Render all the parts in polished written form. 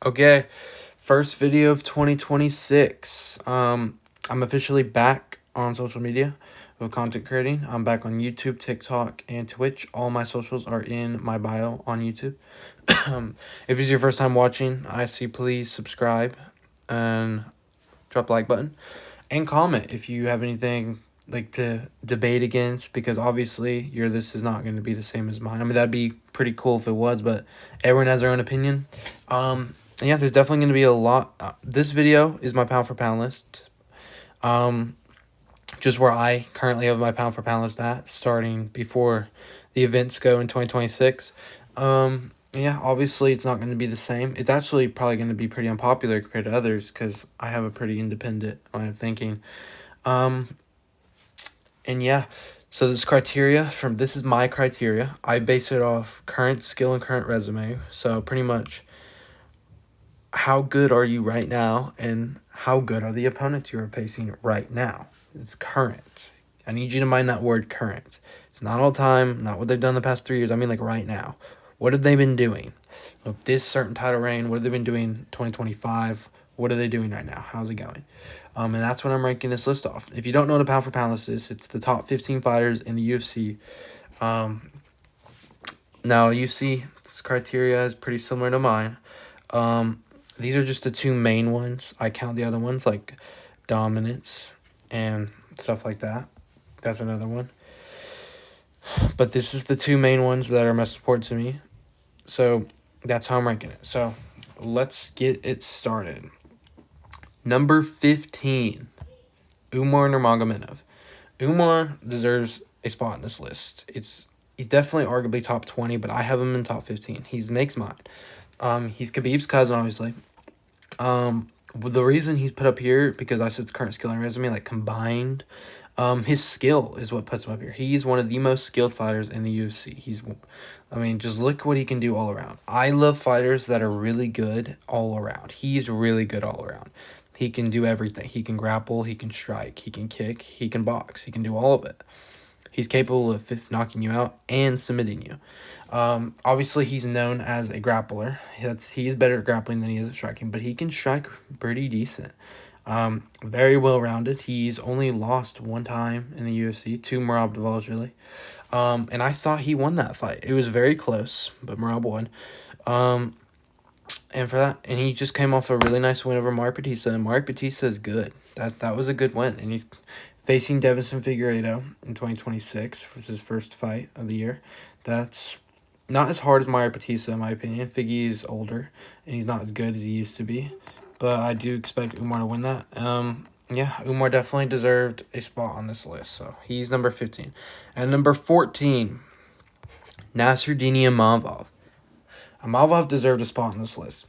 Okay, first video of 2026. I'm officially back on social media with content creating. I'm back on YouTube, TikTok, and Twitch. All my socials are in my bio on YouTube. If it's your first time watching, I see please subscribe and drop the like button and comment if you have anything like to debate against, because obviously your this is not going to be the same as mine. I mean, that'd be pretty cool if it was, but everyone has their own opinion. Yeah, there's definitely going to be a lot. This video is my pound for pound list. Just where I currently have my pound for pound list at, starting before the events go in 2026. Yeah, obviously it's not going to be the same. It's actually probably going to be pretty unpopular compared to others because I have a pretty independent line of thinking. And yeah, so this is my criteria. I base it off current skill and current resume. So pretty much, how good are you right now, and how good are the opponents you are facing right now? It's current. I need you to mind that word current. It's not all time, not what they've done the past 3 years. I mean, like, right now. What have they been doing? With this certain title reign, what have they been doing 2025? What are they doing right now? How's it going? And that's what I'm ranking this list off. If you don't know what a pound for pound list is, it's the top 15 fighters in the UFC. Now, you see, this criteria is pretty similar to mine. These are just the two main ones. I count the other ones like dominance and stuff like that. That's another one. But this is the two main ones that are most important to me. So that's how I'm ranking it. So let's get it started. Number 15, Umar Nurmagomedov. Umar deserves a spot in this list. He's definitely arguably top 20, but I have him in top 15. He makes mine. He's Khabib's cousin, obviously. The reason he's put up here, because I said it's current skill and resume, like combined, his skill is what puts him up here. He's one of the most skilled fighters in the UFC. Just look what he can do all around. I love fighters that are really good all around. He's really good all around. He can do everything. He can grapple, he can strike, he can kick, he can box, he can do all of it. He's capable of knocking you out and submitting you. Obviously, he's known as a grappler. He's better at grappling than he is at striking, but he can strike pretty decent. Very well-rounded. He's only lost one time in the UFC, to Merab Dvalishvili. And I thought he won that fight. It was very close, but Merab won. And he just came off a really nice win over Mark Batista, and Mark Batista is good. That was a good win, and he's facing Deiveson Figueiredo in 2026 for his first fight of the year. That's not as hard as Mark Batista, in my opinion. Figgy's older, and he's not as good as he used to be. But I do expect Umar to win that. Yeah, Umar definitely deserved a spot on this list. So he's number 15. And number 14, Nasruddin Imavov. Imavov deserved a spot on this list.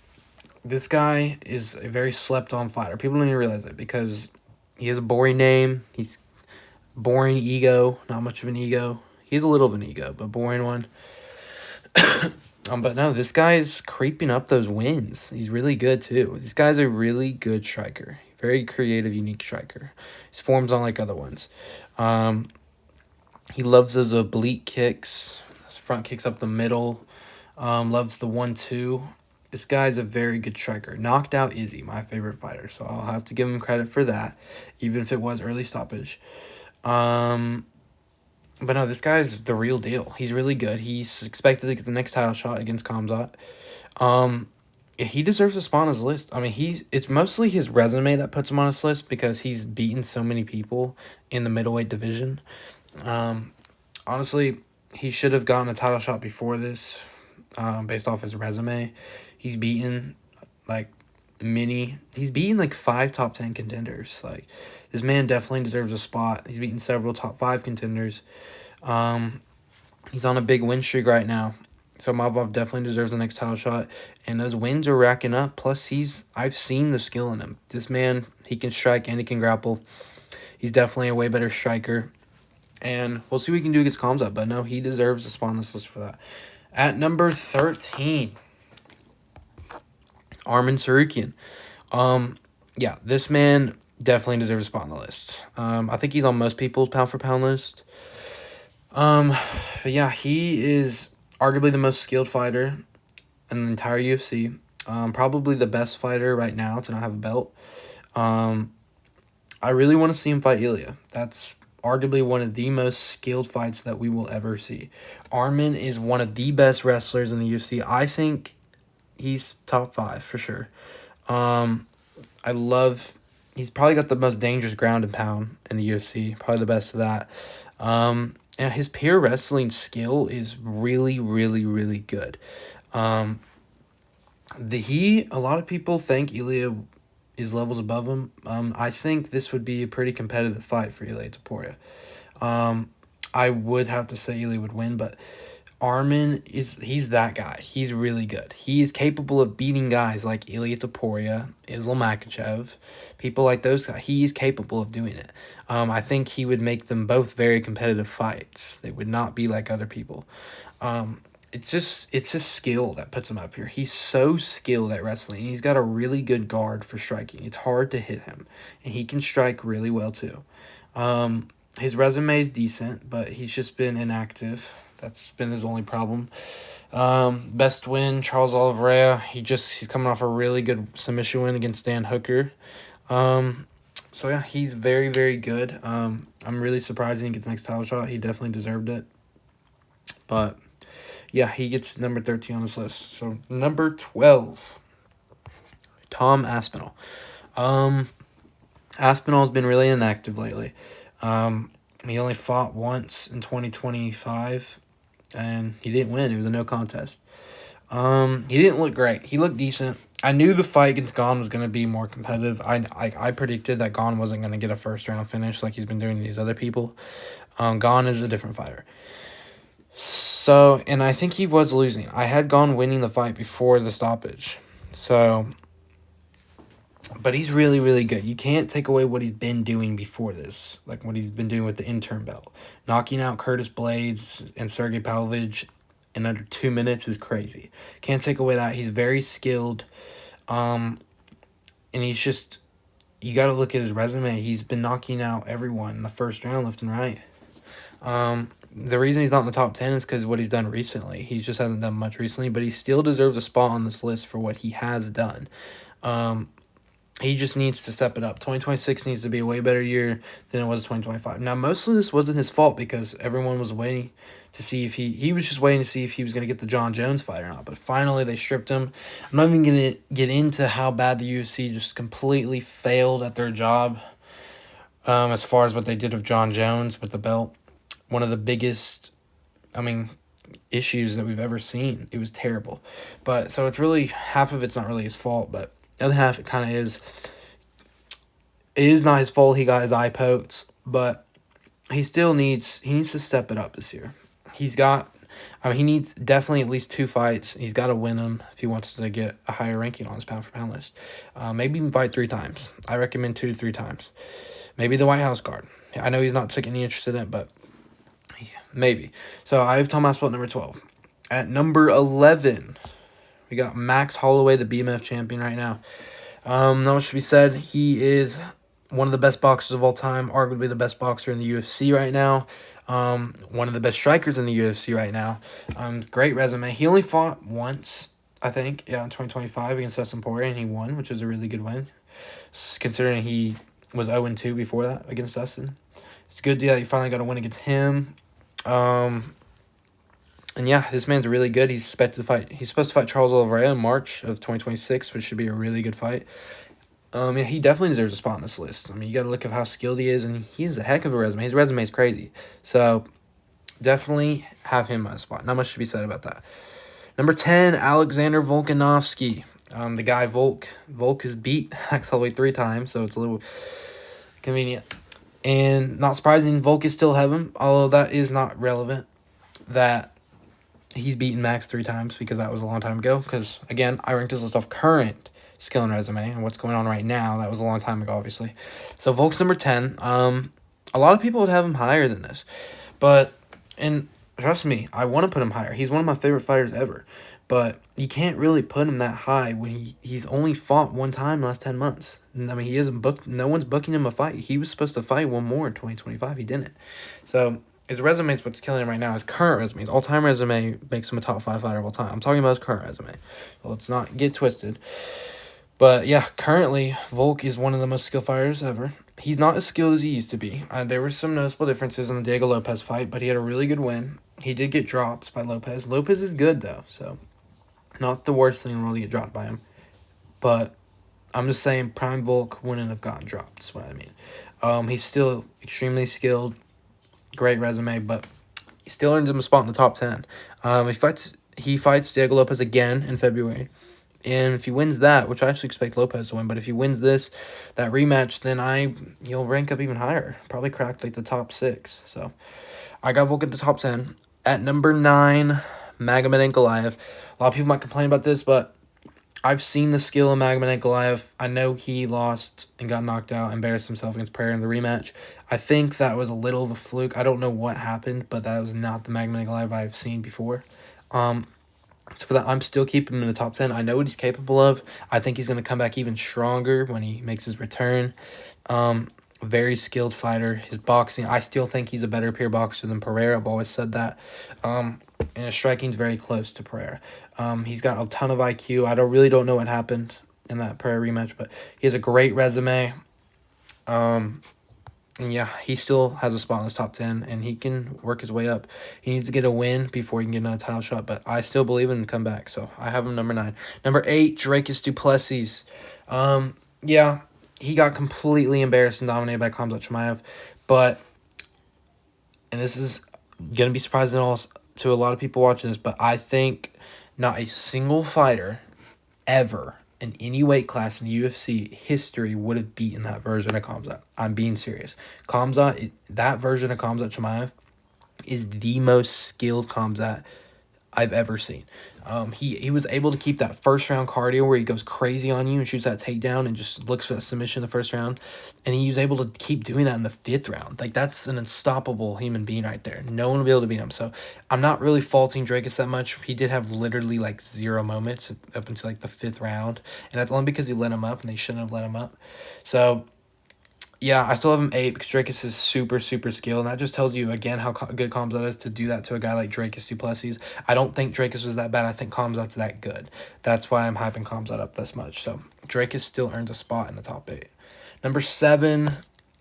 This guy is a very slept-on fighter. People don't even realize it because he has a boring name. He's boring ego. Not much of an ego. He has a little of an ego, but boring one. But no, this guy is creeping up those wins. He's really good, too. This guy's a really good striker. Very creative, unique striker. His form's unlike other ones. He loves those oblique kicks. His front kicks up the middle. Loves the 1-2. This guy's a very good striker. Knocked out Izzy, my favorite fighter, so I'll have to give him credit for that, even if it was early stoppage. But no, this guy's the real deal. He's really good. He's expected to get the next title shot against Khamzat. He deserves a spot on his list. I mean, it's mostly his resume that puts him on his list because he's beaten so many people in the middleweight division. Honestly, he should have gotten a title shot before this, based off his resume. He's beaten like 5 top 10 contenders. Like, this man definitely deserves a spot. He's beaten several top 5 contenders. He's on a big win streak right now. So Imavov definitely deserves the next title shot. And those wins are racking up. Plus, I've seen the skill in him. This man, he can strike and he can grapple. He's definitely a way better striker. And we'll see what he can do against Khamzat. But no, he deserves a spot on this list for that. At number 13, Arman Tsarukyan. Yeah, this man definitely deserves a spot on the list. I think he's on most people's pound-for-pound list. But yeah, he is arguably the most skilled fighter in the entire UFC. Probably the best fighter right now to not have a belt. I really want to see him fight Ilya. That's arguably one of the most skilled fights that we will ever see. Arman is one of the best wrestlers in the UFC. I think he's top 5 for sure. I love. He's probably got the most dangerous ground and pound in the UFC. Probably the best of that. And his pure wrestling skill is really, really, really good. A lot of people think Ilya is levels above him. I think this would be a pretty competitive fight for Ilya Topuria. I would have to say Ilya would win, but Arman he's that guy. He's really good. He is capable of beating guys like Ilya Topuria, Islam Makhachev, people like those guys. He's capable of doing it. I think he would make them both very competitive fights. They would not be like other people. It's his skill that puts him up here. He's so skilled at wrestling. He's got a really good guard for striking. It's hard to hit him, and he can strike really well too. His resume is decent, but he's just been inactive. That's been his only problem. Best win, Charles Oliveira. He's coming off a really good submission win against Dan Hooker. So yeah, he's very, very good. I'm really surprised he didn't get the next title shot. He definitely deserved it. But yeah, he gets number 13 on this list. So number 12, Tom Aspinall. Aspinall's been really inactive lately. He only fought once in 2025, and he didn't win. It was a no contest. He didn't look great. He looked decent. I knew the fight against Gon was going to be more competitive. I predicted that Gon wasn't going to get a first-round finish like he's been doing to these other people. Gon is a different fighter. So, and I think he was losing. I had Gon winning the fight before the stoppage. So, but he's really, really good. You can't take away what he's been doing before this, like what he's been doing with the interim belt. Knocking out Curtis Blades and Sergey Pavlovich in under 2 minutes is crazy. Can't take away that. He's very skilled. And he's just, you got to look at his resume. He's been knocking out everyone in the first round left and right. The reason he's not in the top 10 is because of what he's done recently. He just hasn't done much recently, but he still deserves a spot on this list for what he has done. He just needs to step it up. 2026 needs to be a way better year than it was 2025. Now, most of this wasn't his fault because everyone was waiting to see if he was just waiting to see if he was going to get the John Jones fight or not. But finally, they stripped him. I'm not even going to get into how bad the UFC just completely failed at their job as far as what they did with John Jones with the belt. One of the biggest, issues that we've ever seen. It was terrible. But so it's really, half of it's not really his fault, but the other half it kind of is. It is not his fault he got his eye poked, but he needs to step it up this year. He needs definitely at least 2 fights. He's got to win them if he wants to get a higher ranking on his pound-for-pound list. Maybe even fight 3 times. I recommend 2 to 3 times. Maybe the White House guard. I know he's not taking any interest in it, but maybe. So I have Tom Aspinall at number 12. At number 11, we got Max Holloway, the BMF champion right now. Not much should be said. He is one of the best boxers of all time, arguably the best boxer in the UFC right now. One of the best strikers in the UFC right now. Great resume. He only fought once, I think, in 2025 against Dustin Poirier, and he won, which is a really good win, considering he was 0-2 before that against Dustin. It's a good deal that you finally got a win against him. And yeah, this man's really good. He's supposed to fight Charles Oliveira in March of 2026, which should be a really good fight. Yeah, he definitely deserves a spot on this list. You got to look at how skilled he is, and he has a heck of a resume. His resume is crazy. So, definitely have him on a spot. Not much to be said about that. Number 10, Alexander Volkanovski. The guy Volk has beat Max Holloway 3 times, so it's a little convenient. And not surprising, Volk is still heaven, although that is not relevant that he's beaten Max 3 times because that was a long time ago. Because, again, I ranked his list off current skill and resume and what's going on right now. That was a long time ago, obviously. So, Volk's number 10. A lot of people would have him higher than this. And trust me, I want to put him higher. He's one of my favorite fighters ever. But you can't really put him that high when he's only fought 1 time in the last 10 months. He isn't booked. No one's booking him a fight. He was supposed to fight one more in 2025. He didn't. So, his resume is what's killing him right now. His current resume, his all-time resume makes him a top 5 fighter of all time. I'm talking about his current resume. So let's not get twisted. But yeah, currently, Volk is one of the most skilled fighters ever. He's not as skilled as he used to be. There were some noticeable differences in the Diego Lopez fight, but he had a really good win. He did get dropped by Lopez. Lopez is good, though, so not the worst thing in the world to get dropped by him. But I'm just saying Prime Volk wouldn't have gotten dropped, is what I mean. He's still extremely skilled, great resume, but he still earned him a spot in the top 10. He fights Diego Lopez again in February. And if he wins that, which I actually expect Lopez to win, but if he wins that rematch, then he'll rank up even higher. Probably crack like the top 6. So I got Volk at the top 10. At number 9, Magomed Ankalaev. A lot of people might complain about this, but I've seen the skill of Magomed Ankalaev. I know he lost and got knocked out, embarrassed himself against Pereira in the rematch. I think that was a little of a fluke. I don't know what happened, but that was not the Magomed Ankalaev I've seen before. So for that, I'm still keeping him in the top 10. I know what he's capable of. I think he's going to come back even stronger when he makes his return. Very skilled fighter. His boxing, I still think he's a better pure boxer than Pereira. I've always said that. And his striking's very close to Pereira. He's got a ton of IQ. I really don't know what happened in that Pereira rematch, but he has a great resume. And yeah, he still has a spot in his top 10, and he can work his way up. He needs to get a win before he can get another title shot, but I still believe in him to come back, so I have him number 9. Number 8, Dricus du Plessis. Yeah, he got completely embarrassed and dominated by Khamzat Chimaev, but, and this is going to be surprising to a lot of people watching this, but I think not a single fighter ever in any weight class in UFC history would have beaten that version of Khamzat. I'm being serious. That version of Khamzat Chimaev is the most skilled Khamzat I've ever seen. He was able to keep that first round cardio where he goes crazy on you and shoots that takedown and just looks for that submission in the first round. And he was able to keep doing that in the 5th round. Like, that's an unstoppable human being right there. No one will be able to beat him. So I'm not really faulting Dricus that much. He did have literally like 0 moments up until like the 5th round. And that's only because he let him up and they shouldn't have let him up. So yeah, I still have him 8 because Dricus is super, super skilled. And that just tells you, again, how good Khamzat is to do that to a guy like Dricus du Plessis. I don't think Dricus was that bad. I think Khamzat's that good. That's why I'm hyping Khamzat up this much. So Dricus still earns a spot in the top 8. Number 7,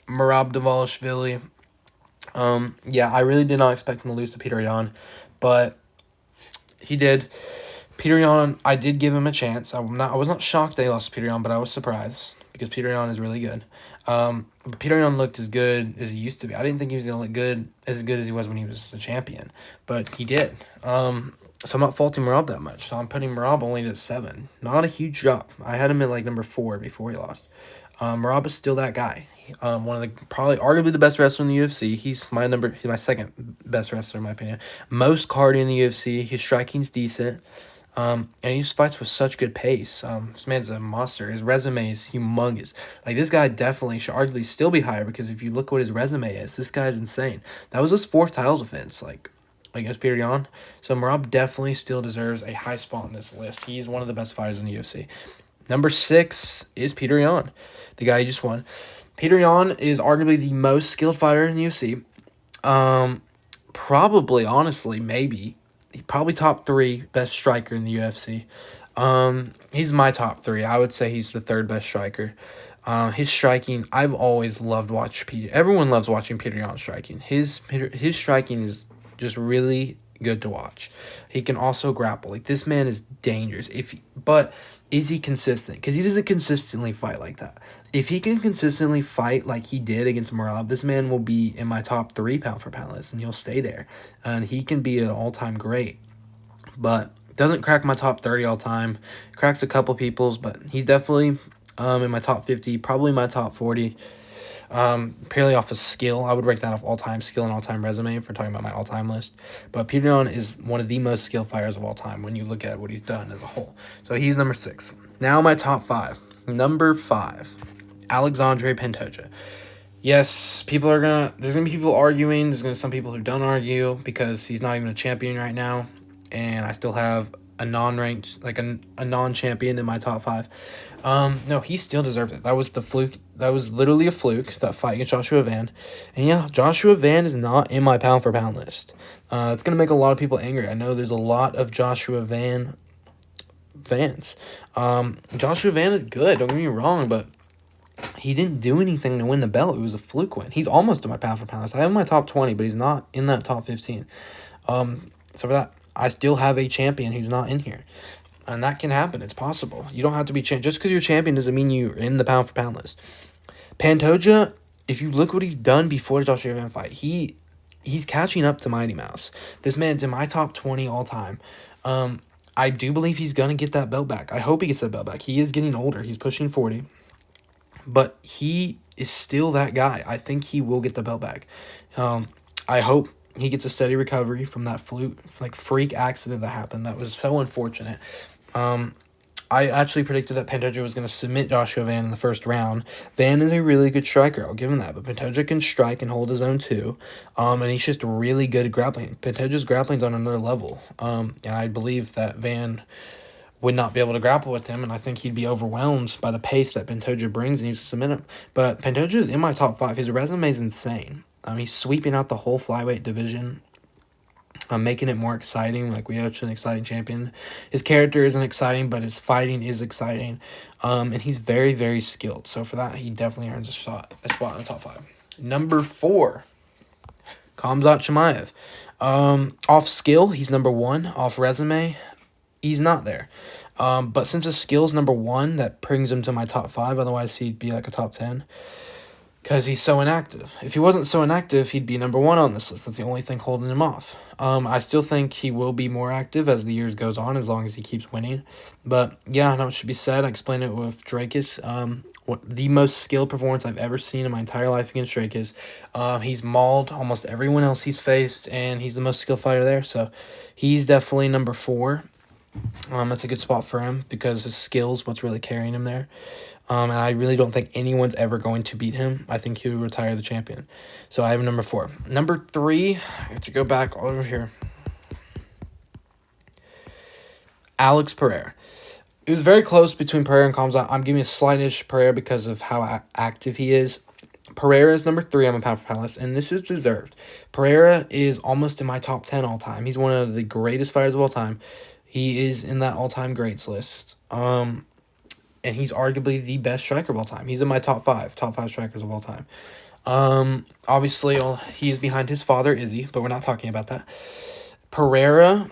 Merab Dvalishvili. Yeah, I really did not expect him to lose to Peter Yan, but he did. Peter Yan, I did give him a chance. I was not shocked that he lost to Peter Yan, but I was surprised because Peter Yan is really good. But Peter Yan looked as good as he used to be. I didn't think he was going to look as good as he was when he was the champion, but he did. So I'm not faulting Merab that much. So I'm putting Merab only at 7. Not a huge drop. I had him at like number 4 before he lost. Merab is still that guy. One of the arguably the best wrestler in the UFC. He's my second best wrestler in my opinion. Most cardio in the UFC. His striking's decent. And he just fights with such good pace. This man's a monster. His resume is humongous. Like, this guy definitely should arguably still be higher because if you look what his resume is, this guy's insane. That was his 4th title defense, like against Peter Yan. So Merab definitely still deserves a high spot on this list. He's one of the best fighters in the UFC. Number 6 is Peter Yan, the guy who just won. Peter Yan is arguably the most skilled fighter in the UFC. Probably, honestly, maybe. Probably top 3 best striker in the UFC. He's my top 3. I would say he's the 3rd best striker. His striking, I've always loved watching Peter. Everyone loves watching Peter Yan striking. His striking is just really good to watch. He can also grapple. Like, this man is dangerous. But is he consistent? Because he doesn't consistently fight like that. If he can consistently fight like he did against Merab, this man will be in my top 3 pound for pound list, and he'll stay there. And he can be an all-time great. But doesn't crack my top 30 all time. Cracks a couple people's, but he's definitely in my top 50, probably my top 40. Purely off of skill. I would rank that off all-time skill and all-time resume if we're talking about my all-time list. But Peter Yan is one of the most skilled fighters of all time when you look at what he's done as a whole. So he's number 6. Now my top 5. Number 5, Alexandre Pantoja. Yes, there's going to be people arguing. There's going to be some people who don't argue because he's not even a champion right now. And I still have a non-ranked, like a non-champion in my top 5. No, he still deserved it. That was the fluke. That was literally a fluke, that fight against Joshua Van. And yeah, Joshua Van is not in my pound for pound list. It's going to make a lot of people angry. I know there's a lot of Joshua Van fans. Joshua Van is good, don't get me wrong, but he didn't do anything to win the belt. It was a fluke win. He's almost in my pound for pound list. I have him in my top 20, but he's not in that top 15. So for that, I still have a champion who's not in here. And that can happen. It's possible. You don't have to be just because you're champion doesn't mean you're in the pound for pound list. Pantoja, if you look what he's done before the Joshua Van fight, he's catching up to Mighty Mouse. This man's in my top 20 all time. I do believe he's going to get that belt back. I hope he gets that belt back. He is getting older. He's pushing 40. But he is still that guy. I think he will get the belt back. I hope he gets a steady recovery from that freak accident that happened. That was so unfortunate. I actually predicted that Pantoja was going to submit Joshua Van in the first round. Van is a really good striker. I'll give him that. But Pantoja can strike and hold his own too. And he's just really good at grappling. Pantoja's grappling's on another level. And I believe that Van would not be able to grapple with him, and I think he'd be overwhelmed by the pace that Pantoja brings and he's to submit him. But Pantoja is in my top 5. His resume is insane. He's sweeping out the whole flyweight division, making it more exciting. Like, we have an exciting champion. His character isn't exciting, but his fighting is exciting. And he's very, very skilled. So for that, he definitely earns a spot in the top 5. Number 4, Khamzat Chimaev. Off skill, he's number 1. Off resume, he's not there. But since his skill's number 1, that brings him to my top 5. Otherwise, he'd be like a top 10. Because he's so inactive. If he wasn't so inactive, he'd be number 1 on this list. That's the only thing holding him off. I still think he will be more active as the years goes on, as long as he keeps winning. But yeah, not much should be said. I explained it with Drakus. What the most skilled performance I've ever seen in my entire life against Drakus. He's mauled almost everyone else he's faced, and he's the most skilled fighter there. So he's definitely number 4. That's a good spot for him because his skill's what's really carrying him there. And I really don't think anyone's ever going to beat him. I think he will retire the champion. So I have number 4. Number 3, I have to go back over here. Alex Pereira. It was very close between Pereira and Khamzat. I'm giving a slight-ish Pereira because of how active he is. Pereira is number 3 on my pound for pound list, and this is deserved. Pereira is almost in my top 10 all time. He's one of the greatest fighters of all time. He is in that all-time greats list. And he's arguably the best striker of all time. He's in my top 5 strikers of all time. Obviously, he is behind his father, Izzy, but we're not talking about that. Pereira,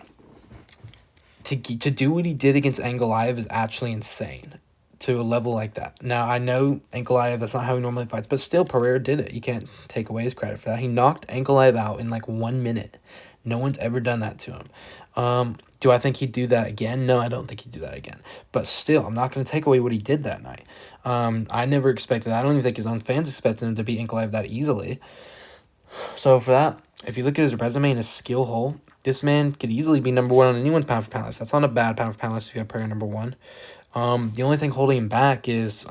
to do what he did against Ankalaev is actually insane to a level like that. Now, I know Ankalaev, that's not how he normally fights, but still, Pereira did it. You can't take away his credit for that. He knocked Ankalaev out in like 1 minute. No one's ever done that to him. Do I think he'd do that again? No, I don't think he'd do that again. But still, I'm not going to take away what he did that night. I never expected that. I don't even think his own fans expected him to beat Ankalaev that easily. So for that, if you look at his resume and his skill hole, this man could easily be number 1 on anyone's pound for pound list. That's not a bad pound for pound list if you have Pereira number 1. The only thing holding him back is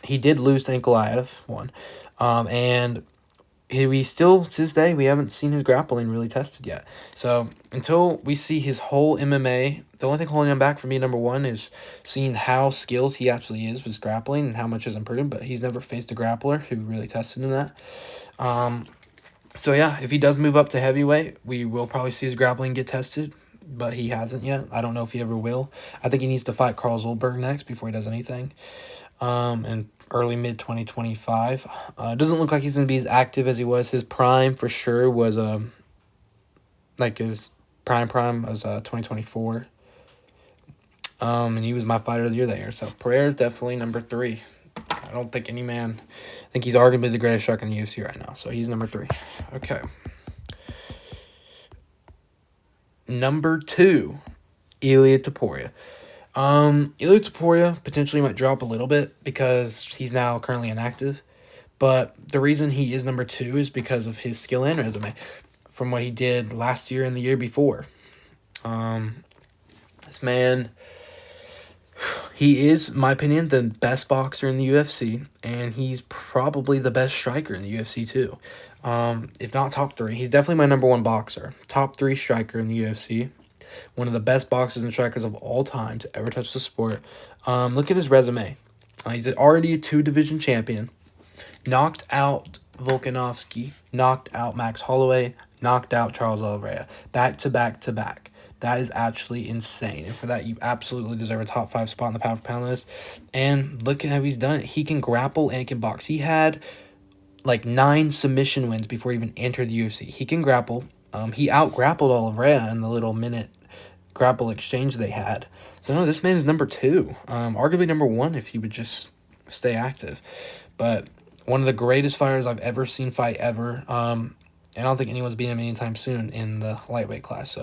he did lose to Ankalaev 1. And we still, to this day, we haven't seen his grappling really tested yet. So until we see his whole MMA, the only thing holding him back for me, number 1, is seeing how skilled he actually is with grappling and how much is improved. But he's never faced a grappler who really tested him that. So yeah, if he does move up to heavyweight, we will probably see his grappling get tested. But he hasn't yet. I don't know if he ever will. I think he needs to fight Carl Zolberg next before he does anything. And early mid-2025. It doesn't look like he's going to be as active as he was. His prime, for sure, was, his prime was 2024. And he was my fighter of the year that year. So, Pereira is definitely number 3. I don't think any man... I think he's arguably the greatest striker in the UFC right now. So, he's number 3. Okay. Number 2, Ilia Topuria. Ilia Topuria potentially might drop a little bit because he's now currently inactive. But the reason he is number 2 is because of his skill and resume from what he did last year and the year before. This man, he is, in my opinion, the best boxer in the UFC. And he's probably the best striker in the UFC too. If not top 3. He's definitely my number 1 boxer. Top 3 striker in the UFC. one of the best boxers and strikers of all time to ever touch the sport. Look at his resume. He's already a 2-division champion. Knocked out Volkanovski, knocked out Max Holloway, knocked out Charles Oliveira. Back to back to back. That is actually insane. And for that, you absolutely deserve a top 5 spot in the pound for pound list. And look at how he's done it. He can grapple and can box. He had like 9 submission wins before he even entered the UFC. He can grapple. He out-grappled Oliveira in the little minute grapple exchange they had. So, no, this man is number 2. Arguably number 1 if he would just stay active. But one of the greatest fighters I've ever seen fight ever. And I don't think anyone's beating him anytime soon in the lightweight class.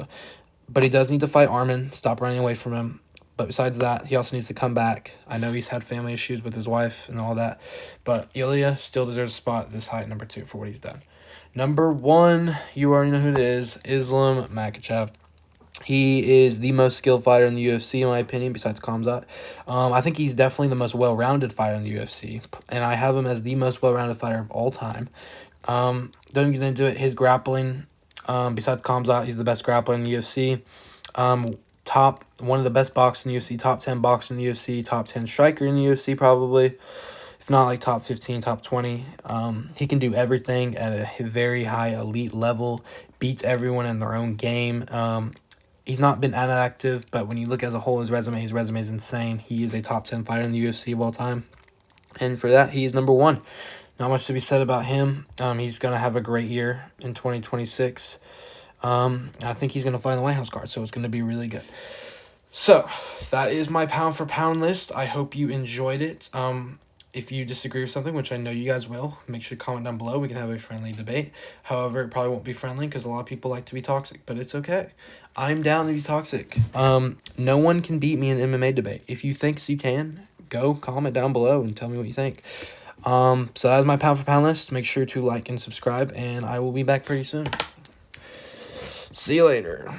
But he does need to fight Arman, stop running away from him. But besides that, he also needs to come back. I know he's had family issues with his wife and all that. But Ilya still deserves a spot this high at number 2 for what he's done. Number 1, you already know who it is, Islam Makhachev. He is the most skilled fighter in the UFC, in my opinion, besides Khamzat. I think he's definitely the most well-rounded fighter in the UFC. And I have him as the most well-rounded fighter of all time. Don't get into it. His grappling, besides Khamzat, he's the best grappler in the UFC. One of the best boxers in the UFC, top 10 boxer in the UFC, top 10 striker in the UFC probably. If not like top 15, top 20. He can do everything at a very high elite level. Beats everyone in their own game. He's not been inactive, but when you look as a whole, his resume is insane. He is a top 10 fighter in the UFC of all time. And for that, he is number 1. Not much to be said about him. He's going to have a great year in 2026. I think he's going to find the White House card, so it's going to be really good. So, that is my pound for pound list. I hope you enjoyed it. If you disagree with something, which I know you guys will, make sure to comment down below. We can have a friendly debate. However, it probably won't be friendly because a lot of people like to be toxic, but it's okay. I'm down to be toxic. No one can beat me in an MMA debate. If you think you can, go comment down below and tell me what you think. So that is my pound for pound list. Make sure to like and subscribe, and I will be back pretty soon. See you later.